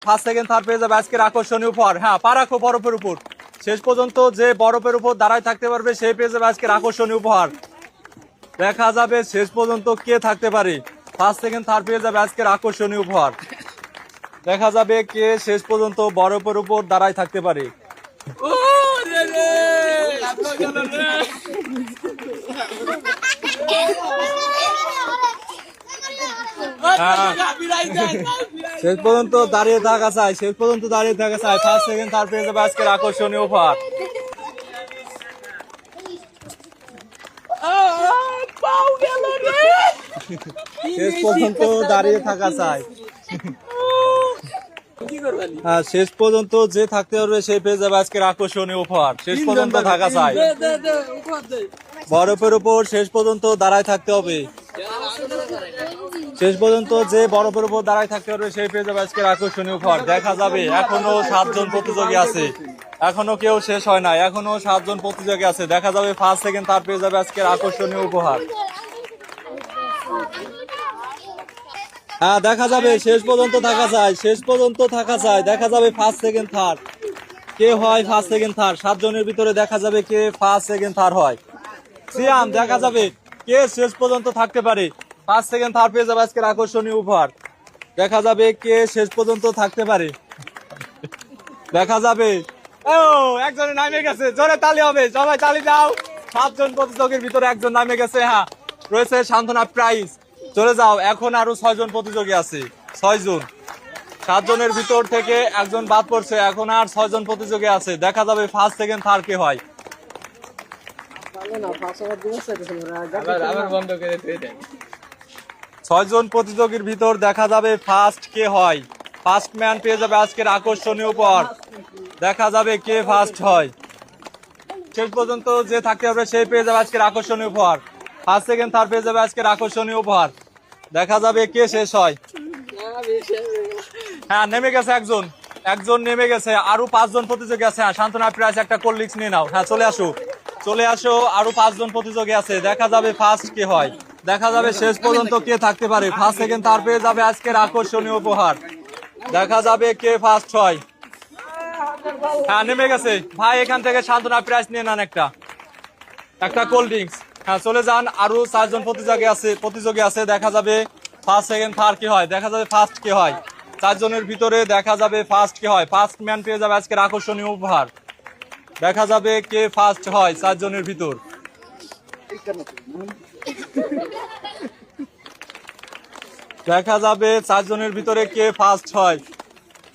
First second third পেয়ে যাবে আজকের আকর্ষণীয় উপহার। হ্যাঁ, পা রাখো বরফের উপর। শেষ পর্যন্ত যে বরফের উপর দাঁড়ায় থাকতে পারবে সেই পেয়ে যাবে আজকের আকর্ষণীয় উপহার। দেখা যাবে শেষ পর্যন্ত কে থাকতে পারে। ফার্স্ট সেকেন্ড থার্ড পেয়ে যাবে আজকের আকর্ষণীয় উপহার। দেখা যাবে কে শেষ পর্যন্ত বরফের উপর দাঁড়ায় থাকতে পারে। শেষ পর্যন্ত দাঁড়িয়ে থাকা চাই, শেষ পর্যন্ত দাঁড়িয়ে থাকা চাই। ফার্স্ট সেকেন্ড থার্ড পেয়ে যাবে আজকের আকর্ষণীয় উপহার। শেষ পর্যন্ত দাঁড়িয়ে থাকা চাই। হ্যাঁ, শেষ পর্যন্ত যে থাকতে পারবে সেই পেয়ে যাবে আজকের আকর্ষণীয় উপহার। শেষ পর্যন্ত থাকা চাই। বরফের উপর শেষ পর্যন্ত দাঁড়ায় থাকতে হবে। শেষ পর্যন্ত যে বরফের উপর দাঁড়ায় থাকতে পারবে সেই পেয়ে যাবে আজকের আকর্ষণীয় উপহার। দেখা যাবে এখনো 7 জন প্রতিযোগী আছে, এখনো কেউ শেষ হয় না, এখনো 7 জন প্রতিযোগী আছে। দেখা যাবে ফার্স্ট সেকেন্ড থার্ড পেয়ে যাবে আজকের আকর্ষণীয় উপহার। হ্যাঁ, দেখা যাবে শেষ পর্যন্ত থাকা চাই, শেষ পর্যন্ত থাকা চাই। দেখা যাবে ফার্স্ট সেকেন্ড থার্ড কে হয়। ফার্স্ট সেকেন্ড থার্ড 7 জনের ভিতরে দেখা যাবে কে ফার্স্ট সেকেন্ড থার্ড হয়। সিয়াম, দেখা যাবে কে শেষ পর্যন্ত থাকতে পারে। ফার্স্ট সেকেন্ড থার্ড পেয়ে যাবে আজকের আকর্ষণীয় উপহার। দেখা যাবে কে শেষ পর্যন্ত থাকতে পারে। দেখা যাবে একজনে নামে গেছে, জোরে তালি হবে, সবাই তালি দাও। 7 জন প্রতিযোগীর ভিতরে একজন নামে গেছে। হ্যাঁ, রয়েছে সান্ত্বনা প্রাইজ। চলে যাও, এখন আরো 6 জন প্রতিযোগী আছে। 6 জন, 7 জনের ভিতর থেকে একজন বাদ পড়ছে, এখন আর 6 জন প্রতিযোগী আছে। দেখা যাবে ফার্স্ট সেকেন্ড থার্ড কে হয়। 6 জন প্রতিযোগীর ভিতর দেখা যাবে ফার্স্ট কে হয়। ফার্স্ট ম্যান পেয়ে যাবে আজকের আকর্ষণীয় উপহার। দেখা যাবে কে ফার্স্ট হয়। শেষ পর্যন্ত যে থাকতে হবে সেই পেয়ে যাবে আজকের আকর্ষণীয় উপহার। ফার্স্ট সেকেন্ড থার্ড পেয়ে যাবে আজকের আকর্ষণীয় উপহার। দেখা যাবে কে শেষ হয়। হ্যাঁ, নেমে গেছে একজন, একজন নেমে গেছে। আরো 5 জন প্রতিযোগী আছে। হ্যাঁ, সান্ত্বনা প্রাইজ একটা কোল্ড ড্রিঙ্কস নিয়ে নাও। হ্যাঁ, চলে আসো, চলে আসো। আরো 5 জন প্রতিযোগী আছে। দেখা যাবে ফার্স্ট কে হয়। দেখা যাবে শেষ পর্যন্ত কে থাকতে পারে। ফার্স্ট সেকেন্ড থার্ড পেয়ে যাবে আজকের আকর্ষণীয় উপহার। দেখা যাবে কে ফার্স্ট হয়। হ্যাঁ, নেমে গেছে ভাই, এখান থেকে সান্ত্বনা প্রাইজ নিয়ে নেন একটা কোল্ড ড্রিঙ্কস। হ্যাঁ, চলে যান। আরো 4 জন প্রতিযোগী আছে। দেখা যাবে ফার্স্ট সেকেন্ড থার্ড কে হয়। দেখা যাবে ফার্স্ট কে হয়। 4 জনের ভিতরে দেখা যাবে ফার্স্ট কে হয়। ফার্স্ট ম্যান পেয়ে যাবে আজকের আকর্ষণীয় উপহার। দেখা যাবে কে ফার্স্ট হয় 4 জনের ভিতর। দেখা যাবে 4 জনের ভিতরে কে ফার্স্ট হয়।